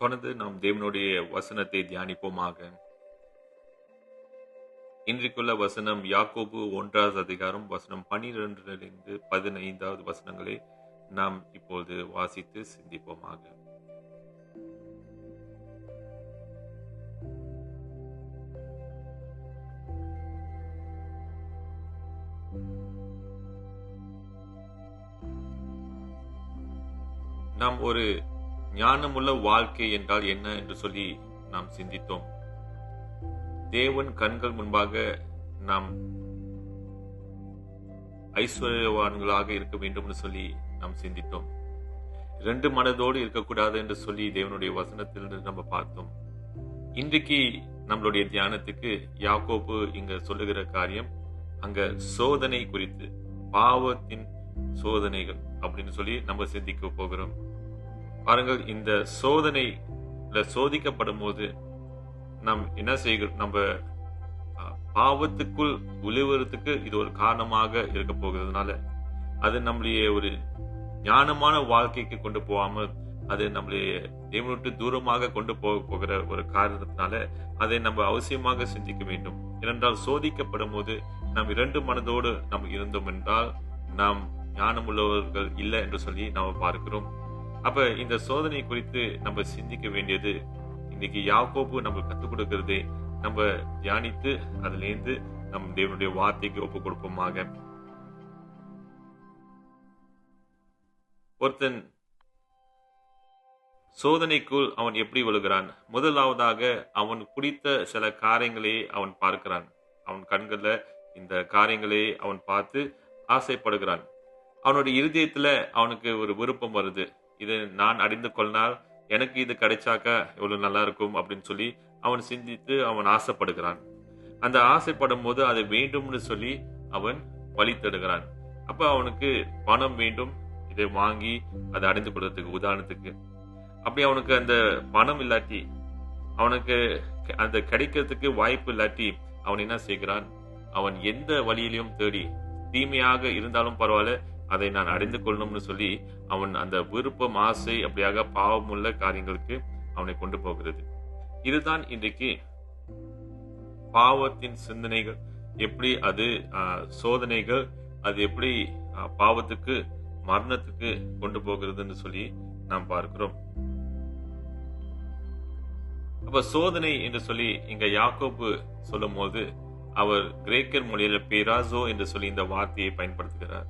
தொடர்ந்து நாம் தேவனுடைய வசனத்தை தியானிப்போமாக. இன்றைக்குள்ள வசனம் யாக்கோபு 1வது அதிகாரம் வசனம் 12 15 வசனங்களை நாம் இப்பொழுது வாசித்து சிந்திப்போமாக. நாம் ஒரு ஞானமுள்ள வாழ்க்கை என்றால் என்ன என்று சொல்லி நாம் சிந்தித்தோம். தேவன் கண்கள் முன்பாக நாம் ஐஸ்வர்யவான்களாக இருக்க வேண்டும் என்று சொல்லி நாம் சிந்தித்தோம். 2 மனதோடு இருக்கக்கூடாது என்று சொல்லி தேவனுடைய வசனத்திலிருந்து நம்ம பார்த்தோம். இன்றைக்கு நம்மளுடைய தியானத்துக்கு யாக்கோபு இங்க சொல்லுகிற காரியம் அங்க சோதனை குறித்து, பாவத்தின் சோதனைகள் அப்படின்னு சொல்லி நம்ம சிந்திக்க போகிறோம். பாருங்கள், இந்த சோதனையில சோதிக்கப்படும் போது நாம் என்ன செய்கிறோம்? நம்ம பாவத்துக்குள் விழுவதற்கு இது ஒரு காரணமாக இருக்க போகிறதுனால அது நம்மளுடைய ஒரு ஞானமான வாழ்க்கைக்கு கொண்டு போகாமல் அது நம்மளுடைய தேவனுக்கு தூரமாக கொண்டு போகிற ஒரு காரணத்தினால அதை நம்ம அவசியமாக சிந்திக்க வேண்டும். ஏனென்றால் சோதிக்கப்படும் போது நாம் 2 மனதோடு நாம் இருந்தோம் என்றால் நாம் ஞானம் உள்ளவர்கள் இல்லை என்று சொல்லி நாம் பார்க்கிறோம். அப்ப இந்த சோதனை குறித்து நம்ம சிந்திக்க வேண்டியது இன்னைக்கு யாக்கோபு நம்ம கற்றுக் கொடுக்கிறதே நம்ம தியானித்து அதுல இருந்து நம் தேவனுடைய வார்த்தைக்கு ஒப்புக் கொடுப்போமாக. ஒருத்தன் சோதனைக்குள் அவன் எப்படி விழுகிறான்? முதலாவதாக அவன் பிடித்த சில காரியங்களை அவன் பார்க்கிறான். அவன் கண்கள்ல இந்த காரியங்களை அவன் பார்த்து ஆசைப்படுகிறான். அவனுடைய இருதயத்துல அவனுக்கு ஒரு விருப்பம் வருது. இது நான் அறிந்து கொள்ளால் எனக்கு இது கிடைச்சாக்கா எவ்வளவு நல்லா இருக்கும் அப்படின்னு சொல்லி அவன் சிந்தித்து அவன் ஆசைப்படுகிறான். அந்த ஆசைப்படும் போது அது வேண்டும்னு சொல்லி அவன் வழி தேடுகிறான். அப்ப அவனுக்கு பணம் வேண்டும், இதை வாங்கி அதை அடைந்து கொள்றதுக்கு. உதாரணத்துக்கு அப்படி அவனுக்கு அந்த பணம் இல்லாட்டி, அவனுக்கு அந்த கிடைக்கிறதுக்கு வாய்ப்பு இல்லாட்டி அவன் என்ன செய்கிறான்? அவன் எந்த வழியிலையும் தேடி, தீமையாக இருந்தாலும் பரவாயில்ல, அதை நான் அறிந்து கொள்ளணும்னு சொல்லி அவன் அந்த விருப்பம், ஆசை அப்படியாக பாவமுள்ள காரியங்களுக்கு அவனை கொண்டு போகிறது. இதுதான் இன்றைக்கு பாவத்தின் சிந்தனைகள், எப்படி அது சோதனைகள், அது எப்படி பாவத்துக்கு, மரணத்துக்கு கொண்டு போகிறதுன்னு சொல்லி நாம் பார்க்கிறோம். அப்ப சோதனை என்று சொல்லி இங்க யாக்கோபு சொல்லும் போது அவர் கிரேக்கர் மொழியில பேராசோ என்று சொல்லி இந்த வார்த்தையை பயன்படுத்துகிறார்.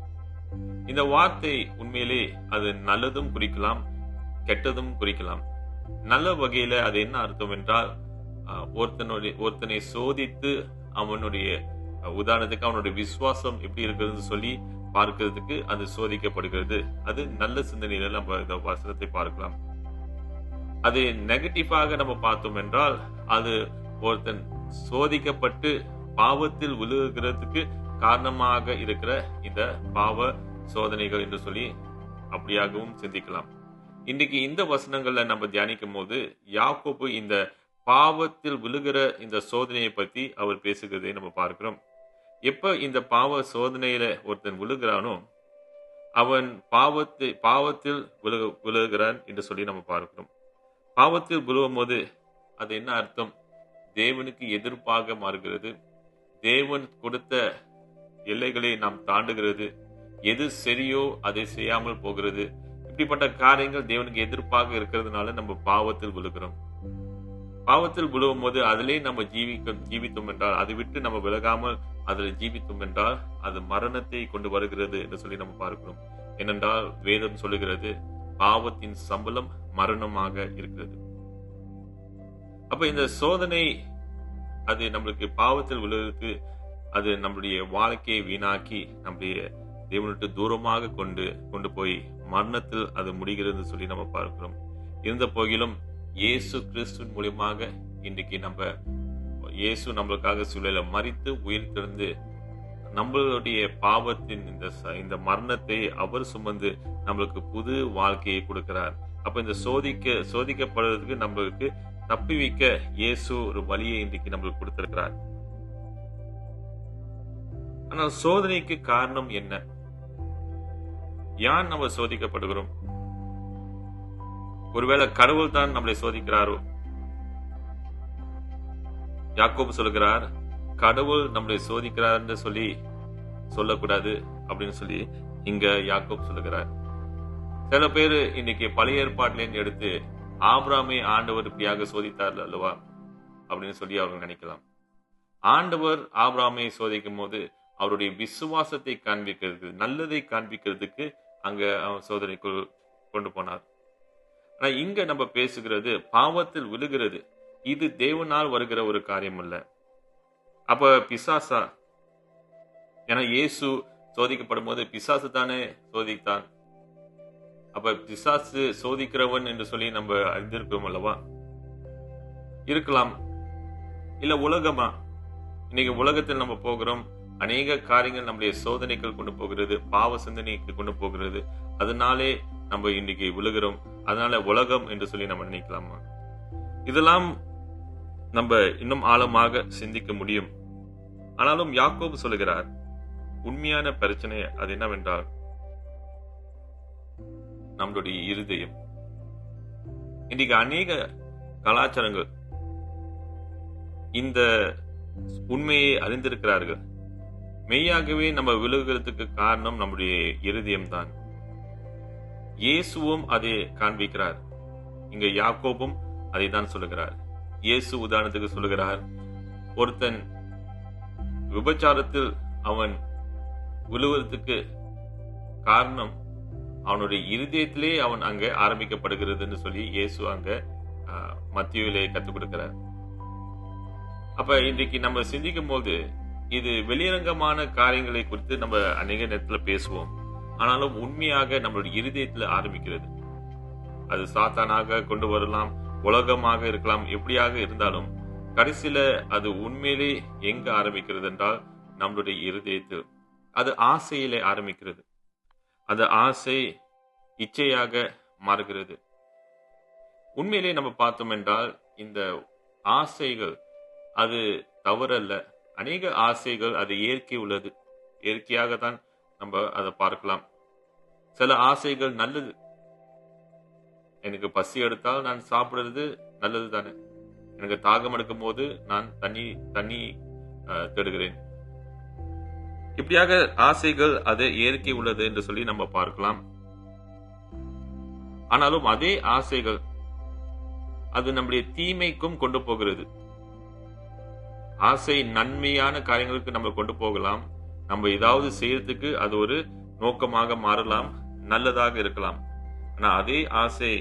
இந்த வார்த்தை உண்மையிலே அது நல்லதும் குறிக்கலாம், கெட்டதும் குறிக்கலாம். நல்ல வகையில அது என்ன அர்த்தம் என்றால், ஒருத்தனை சோதித்து அவனுடைய உதாரணத்துக்கு அவனுடைய விசுவாசம் எப்படி இருக்கிறது சொல்லி பார்க்கிறதுக்கு அது சோதிக்கப்படுகிறது. அது நல்ல சிந்தனையில நம்ம இந்த வசனத்தை பார்க்கலாம். அது நெகட்டிவாக நம்ம பார்த்தோம் என்றால் அது ஒருத்தன் சோதிக்கப்பட்டு பாவத்தில் விழுகிறதுக்கு காரணமாக இருக்கிற இந்த பாவ சோதனைகள் என்று சொல்லி அப்படியாகவும் சிந்திக்கலாம். இன்னைக்கு இந்த வசனங்கள்ல நம்ம தியானிக்கும் போது யாக்கோபு இந்த பாவத்தில் விழுகிற இந்த சோதனையை பத்தி அவர் பேசுகிறதை நம்ம பார்க்கிறோம். எப்ப இந்த பாவ சோதனையில ஒருத்தன் விழுகிறானோ அவன் பாவத்தில் விழுகிறான் என்று சொல்லி நம்ம பார்க்கிறோம். பாவத்தில் விழுவும் போது அது என்ன அர்த்தம்? தேவனுக்கு எதிர்ப்பாக மாறுகிறது. தேவன் கொடுத்த எல்லைகளை நாம் தாண்டுகிறது. எது சரியோ அதை செய்யாமல் போகிறது. இப்படிப்பட்ட காரியங்கள் தேவனுக்கு எதிர்ப்பாக இருக்கிறதுனால நம்ம பாவத்தில் விழுகிறோம். பாவத்தில் விழுவும் போது அதிலே நம்ம ஜீவித்தோம் என்றால், அதை விட்டு நம்ம விலகாமல் அதில் ஜீவித்தோம் என்றால் அது மரணத்தை கொண்டு வருகிறது என்று சொல்லி நம்ம பார்க்கிறோம். ஏனென்றால் வேதம் சொல்லுகிறது பாவத்தின் சம்பளம் மரணமாக இருக்கிறது. அப்ப இந்த சோதனை அது நம்மளுக்கு பாவத்தில் விழுவதற்கு அது நம்மளுடைய வாழ்க்கையை வீணாக்கி நம்முடைய தேவனுக்கு தூரமாக கொண்டு போய் மரணத்தில் அது முடிகிறது சொல்லி நம்ம பார்க்கிறோம். இருந்த போகிலும் இயேசு கிறிஸ்துவின் மூலியமாக இன்றைக்கு இயேசு நம்மளுக்காக சிலுவையில மரித்து உயிர் திறந்து நம்மளுடைய பாவத்தின் இந்த மரணத்தை அவர் சுமந்து நம்மளுக்கு புது வாழ்க்கையை கொடுக்கிறார். அப்ப இந்த சோதிக்கப்படுறதுக்கு நம்மளுக்கு தப்பி வைக்க இயேசு ஒரு வழியை இன்றைக்கு நம்மளுக்கு கொடுத்திருக்கிறார். ஆனால் சோதனைக்கு காரணம் என்ன? ஏன் நம்ம சோதிக்கப்படுகிறோம்? ஒருவேளை கடவுள் தான் நம்மளை சோதிக்கிறாரோ? யாக்கோபு சொல்லுகிறார், கடவுள் நம்மளை சோதிக்கிறார் என்று சொல்லி சொல்லக்கூடாது அப்படின்னு சொல்லி இங்க யாக்கோபு சொல்லுகிறார். சில பேரு இன்னைக்கு பழைய ஏற்பாட்டிலேருந்து எடுத்து ஆபிரகாமை ஆண்டவர் இப்படியாக சோதித்தார் அல்லவா அப்படின்னு சொல்லி அவங்க நினைக்கலாம். ஆண்டவர் ஆபிரகாமை சோதிக்கும் போது அவருடைய விசுவாசத்தை காண்பிக்கிறது, நல்லதை காண்பிக்கிறதுக்கு அங்க சோதனைக்குள் கொண்டு போனார். ஆனா இங்க நம்ம பேசுகிறது பாவத்தில் விழுகிறது. இது தேவனால் வருகிற ஒரு காரியம் அல்ல. அப்ப பிசாசா? ஏன்னா இயேசு சோதிக்கப்படும் போது பிசாசு தானே சோதித்தான். அப்ப பிசாசு சோதிக்கிறவன் என்று சொல்லி நம்ம அறிந்திருக்கிறோம் அல்லவா? இருக்கலாம். இல்ல உலகமா? இன்னைக்கு உலகத்தில் நம்ம போகிறோம், அநேக காரியங்கள் நம்முடைய சோதனைகள் கொண்டு போகிறது, பாவ சிந்தனைக்கு கொண்டு போகிறது. அதனாலே நம்ம இன்னைக்கு விழுகிறோம். அதனால உலகம் என்று சொல்லி நம்ம நினைக்கலாமா? இதெல்லாம் நம்ம இன்னும் ஆழமாக சிந்திக்க முடியும். ஆனாலும் யாக்கோபு சொல்லுகிறார், உண்மையான பிரச்சனை அது என்னவென்றால் நம்மளுடைய இருதயம். இன்னைக்கு அநேக கலாச்சாரங்கள் இந்த உண்மையை அறிந்திருக்கிறார்கள். மெய்யாகவே நம்ம விழுகிறதுக்கு காரணம் நம்முடைய இருதயம் தான். இயேசுவும் அதை காண்பிக்கிறார். இங்க யாக்கோபும் அதை தான் சொல்லுகிறார். இயேசு உதாரணத்துக்கு சொல்லுகிறார், ஒருத்தன் விபச்சாரத்தில் அவன் விழுவதற்கு காரணம் அவனுடைய இருதயத்திலே அவன் அங்க ஆரம்பிக்கப்படுகிறதுன்னு சொல்லி இயேசு அங்க மத்தேயுவிலே கற்றுக் கொடுக்கிறார். அப்ப இன்றைக்கு நம்ம சிந்திக்கும் போது இது வெளியரங்கமான காரியங்களை குறித்து நம்ம அநேக நேரத்துல பேசுவோம். ஆனாலும் உண்மையாக நம்மளுடைய இருதயத்துல ஆரம்பிக்கிறது. அது சாத்தானாக கொண்டு வரலாம், உலகமாக இருக்கலாம், எப்படியாக இருந்தாலும் கடைசியில அது உண்மையிலே எங்க ஆரம்பிக்கிறது என்றால் நம்மளுடைய இருதயத்தில். அது ஆசையிலே ஆரம்பிக்கிறது. அந்த ஆசை இச்சையாக மாறுகிறது. உண்மையிலே நம்ம பார்த்தோம் என்றால் இந்த ஆசைகள் அது தவறல்ல. அநேக ஆசைகள் அது இயற்கை உள்ளது. இயற்கையாக தான் நம்ம அதை பார்க்கலாம். சில ஆசைகள் நல்லது. எனக்கு பசி எடுத்தால் நான் சாப்பிடுறது நல்லது தானே. எனக்கு தாகம் எடுக்கும் போது நான் தண்ணி தேடுகிறேன். இப்படியாக ஆசைகள் அது இயற்கை உள்ளது என்று சொல்லி நம்ம பார்க்கலாம். ஆனாலும் அதே ஆசைகள் அது நம்முடைய தீமைக்கும் கொண்டு போகிறது. ஆசை நன்மையான காரியங்களுக்கு நம்ம கொண்டு போகலாம். நம்ம ஏதாவது செய்யறதுக்கு அது ஒரு நோக்கமாக மாறலாம், நல்லதாக இருக்கலாம். ஆனா அதே ஆசை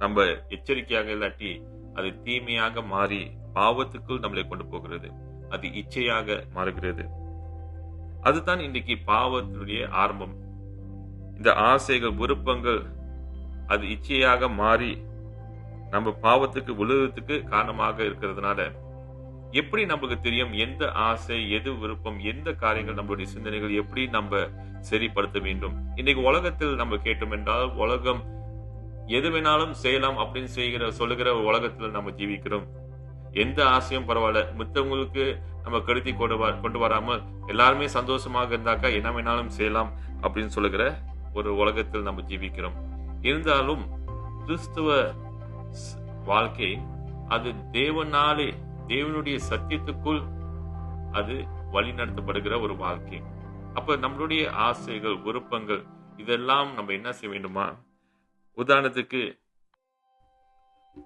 நம்ம எச்சரிக்கையாக இல்லாட்டி அது தீமையாக மாறி பாவத்துக்குள் நம்மளை கொண்டு போகிறது. அது இச்சையாக மாறுகிறது. அதுதான் இன்றைக்கு பாவத்தினுடைய ஆரம்பம். இந்த ஆசைகள், விருப்பங்கள் அது இச்சையாக மாறி நம்ம பாவத்துக்கு விழுவதற்கு காரணமாக இருக்கிறதுனால எப்படி நமக்கு தெரியும் எந்த ஆசை, எது விருப்பம், எந்த காரியங்கள் நம்மளுடைய சிந்தனைகள் எப்படி நம்ம சரிப்படுத்த வேண்டும்? இன்னைக்கு உலகத்தில் நம்ம கேட்டோம் என்றால் உலகம் எது வேணாலும் செய்யலாம் அப்படின்னு சொல்லுகிற உலகத்தில் நம்ம ஜீவிக்கிறோம். எந்த ஆசையும் பரவாயில்ல, மத்தவங்களுக்கு நம்ம கருத்தி கொண்டு வராமல் எல்லாருமே சந்தோஷமாக இருந்தாக்கா என்ன வேணாலும் செய்யலாம் அப்படின்னு சொல்லுகிற ஒரு உலகத்தில் நம்ம ஜீவிக்கிறோம். இருந்தாலும் கிறிஸ்துவ வாழ்க்கை அது தேவனுடைய சத்தியத்துக்குள் அது வழிநடத்தப்படுகிற ஒரு வாழ்க்கை. அப்ப நம்மளுடைய ஆசைகள், விருப்பங்கள் இதெல்லாம் நம்ம என்ன செய்ய வேண்டுமா? உதாரணத்துக்கு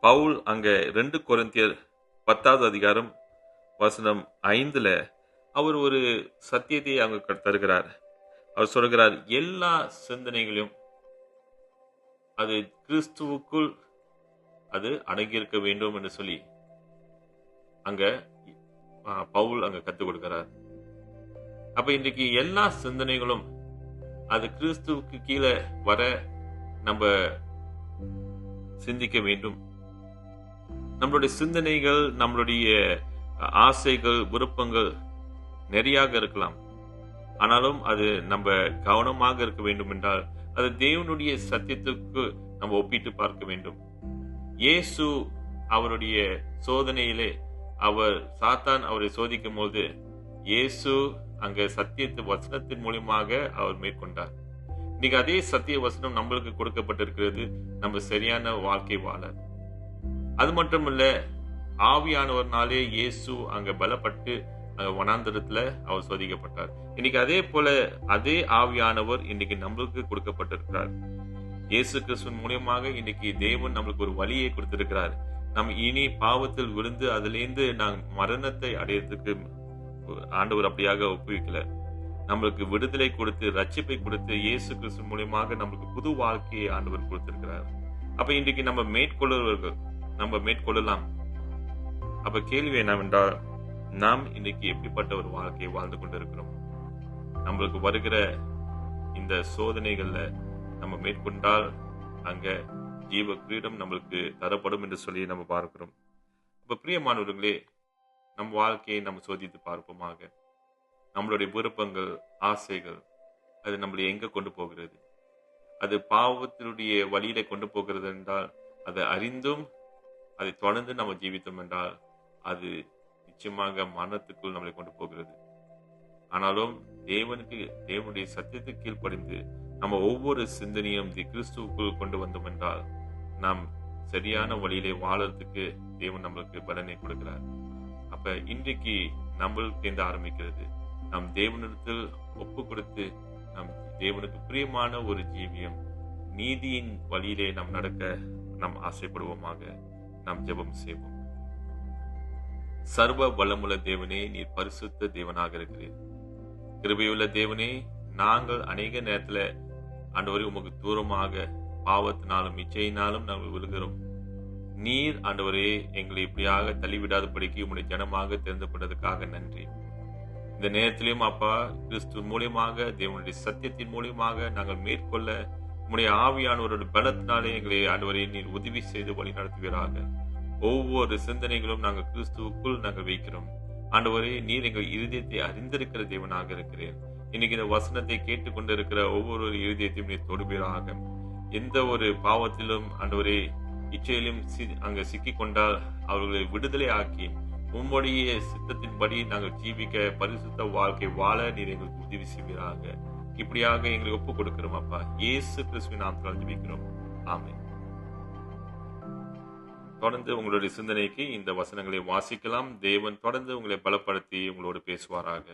பவுல் அங்க 2 கொரிந்தியர் 10வது அதிகாரம் வசனம் 5ல அவர் ஒரு சத்தியத்தை அங்க தருகிறார். அவர் சொல்கிறார், எல்லா சிந்தனைகளையும் அது கிறிஸ்துவுக்குள் அது அடங்கியிருக்க வேண்டும் என்று சொல்லி அங்க பவுல் அங்க கற்றுக் கொடுக்கிறார். அப்ப இன்றைக்கு எல்லா சிந்தனைகளும் அது கிறிஸ்துவுக்கு கீழே வர நம்ம சிந்திக்க வேண்டும். நம்மளுடைய சிந்தனைகள், நம்மளுடைய ஆசைகள், விருப்பங்கள் நிறையாக இருக்கலாம். ஆனாலும் அது நம்ம கவனமாக இருக்க வேண்டும் என்றால் அது தேவனுடைய சத்தியத்துக்கு நம்ம ஒப்பிட்டு பார்க்க வேண்டும். இயேசு அவருடைய சோதனையிலே சாத்தான் அவரை சோதிக்கும் போது இயேசு அங்க சத்தியத்து வசனத்தின் மூலமாக அவர் மேற்கொண்டார். இன்னைக்கு அதே சத்திய வசனம் நம்மளுக்கு கொடுக்கப்பட்டிருக்கிறது, நம்ம சரியான வாழ்க்கை வாழ. அது மட்டுமல்ல, ஆவியானவர்னாலே இயேசு அங்க பலப்பட்டு வனாந்தரத்துல அவர் சோதிக்கப்பட்டார். இன்னைக்கு அதே போல அதே ஆவியானவர் இன்னைக்கு நம்மளுக்கு கொடுக்கப்பட்டிருக்கிறார். இயேசு கிறிஸ்துவின் மூலியமாக இன்னைக்கு தேவன் நம்மளுக்கு ஒரு வழியை கொடுத்திருக்கிறார். நம்ம இனி பாவத்தில் விழுந்து அதிலிருந்து நாம் மரணத்தை அடையறதுக்கு ஆண்டவர் அப்படியாக ஒப்புவிக்கல. நம்மளுக்கு விடுதலை கொடுத்து ரட்சிப்பை கொடுத்து இயேசு கிறிஸ்து மூலியமாக நம்மளுக்கு புது வாழ்க்கையை ஆண்டவர் கொடுத்திருக்கிறார். அப்ப இன்றைக்கு நம்ம மேற்கொள்ளலாம். அப்ப கேள்வி என்னவென்றால், நாம் இன்னைக்கு எப்படிப்பட்ட ஒரு வாழ்க்கையை வாழ்ந்து கொண்டிருக்கிறோம்? நம்மளுக்கு வருகிற இந்த சோதனைகள்ல நம்ம மேற்கொண்டால் அங்க ஜீவ கிரீடம் நம்மளுக்கு தரப்படும் என்று சொல்லி நம்ம பார்க்கிறோம். இப்ப பிரியமானவர்களே, நம் வாழ்க்கையை நம்ம சோதித்து பார்ப்போமாக. நம்மளுடைய விருப்பங்கள், ஆசைகள், அது நம்மளை எங்க கொண்டு போகிறது? அது பாவத்தினுடைய வழியில கொண்டு போகிறது என்றால், அதை அறிந்தும் அதை தொடர்ந்து நம்ம ஜீவித்தோம் என்றால் அது நிச்சயமாக மரணத்துக்குள் நம்மளை கொண்டு போகிறது. ஆனாலும் தேவனுடைய சத்தியத்துக்கு கீழ்ப்படிந்து நம்ம ஒவ்வொரு சிந்தனையும் கிறிஸ்துவுக்குள் கொண்டு வந்தோம் என்றால் நாம் சரியான வழியிலே வாழறதுக்கு தேவன் நம்மளுக்கு பலனை கொடுக்கிறார். அப்ப இன்றைக்கு நம்மளுக்கு ஆரம்பிக்கிறது, நாம் தேவனிடத்தில் ஒப்பு கொடுத்து நம் தேவனுக்கு பிரியமான ஒரு ஜீவியம், நீதியின் வழியிலே நாம் நடக்க நாம் ஆசைப்படுவோமாக. நாம் ஜெபம் செய்வோம். சர்வ வல்லமுள்ள தேவனே, நீர் பரிசுத்த தேவனாக இருக்கிறீர். கிருபையுள்ள தேவனே, நாங்கள் அநேக நேரத்துல ஆண்டவரே உமக்கு தூரமாக பாவத்தினாலும் இச்சையினாலும் நாங்கள் விழுகிறோம். நீர் ஆண்டவரே எங்களை இப்படியாக தள்ளிவிடாதபடிக்கு உம்முடைய ஜனமாக தெரிந்து கொண்டதுக்காக நன்றி. இந்த நேரத்திலும் அப்பா, கிறிஸ்து மூலியமாக தேவனுடைய சத்தியத்தின் மூலியமாக நாங்கள் மேற்கொள்ள உம்முடைய ஆவியானவருடைய பலத்தினாலே எங்களை ஆண்டவரே நீர் உதவி செய்து வழி நடத்துவீராக. ஒவ்வொரு சிந்தனைகளும் நாங்கள் கிறிஸ்துவுக்குள் நாங்கள் வைக்கிறோம். ஆண்டவரே, நீர் எங்கள் இருதயத்தை அறிந்திருக்கிற தேவனாக இருக்கிறேன். இன்னைக்கு இந்த வசனத்தை கேட்டுக்கொண்டிருக்கிற ஒவ்வொரு இருதயத்தையும் நீர் தொடுவீராக. எந்த ஒரு பாவத்திலும் ஆண்டவரே இச்சையிலும் அங்க சிக்கிக் கொண்டால் அவர்களை விடுதலை ஆக்கி உம்முடைய சித்தத்தின்படி நாங்கள் ஜீவிக்க பரிசுத்த வாழ்க்கை வாழ நீர் எங்களுக்கு உதவி செய்வீராக. இப்படியாக எங்களை ஒப்பு கொடுக்கிறோம் அப்பா. இயேசு கிறிஸ்துவின் நாமத்தில் ஜெபிக்கிறோம். ஆமென். தொடர்ந்து உங்களுடைய சிந்தனைக்கு இந்த வசனங்களை வாசிக்கலாம். தேவன் தொடர்ந்து உங்களை பலப்படுத்தி உங்களோடு பேசுவாராக.